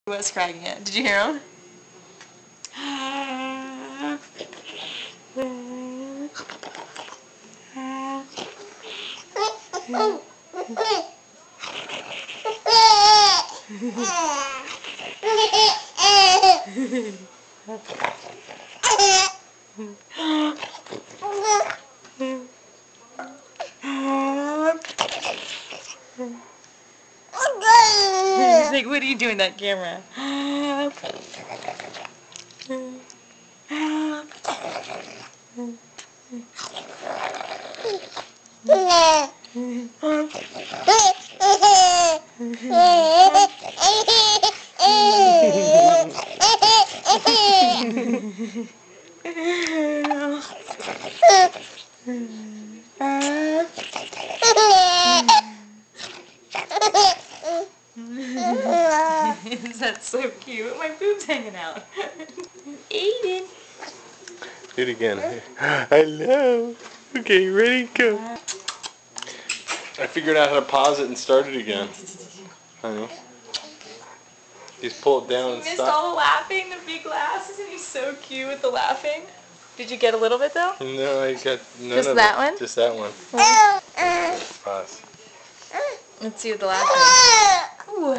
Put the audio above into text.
He was cracking it. Did you hear him? He's like, what are you doing that camera? That's so cute. My boob's hanging out. Aiden. Do it again. Hello. Okay, ready? Go. I figured out how to pause it and start it again. Honey. Just pull it down and Missed stop. all the laughing, the big laughs. Isn't he so cute with the laughing? Did you get a little bit though? No, I got none Just of that it. one? Just that one. Pause. Let's see what the laughing.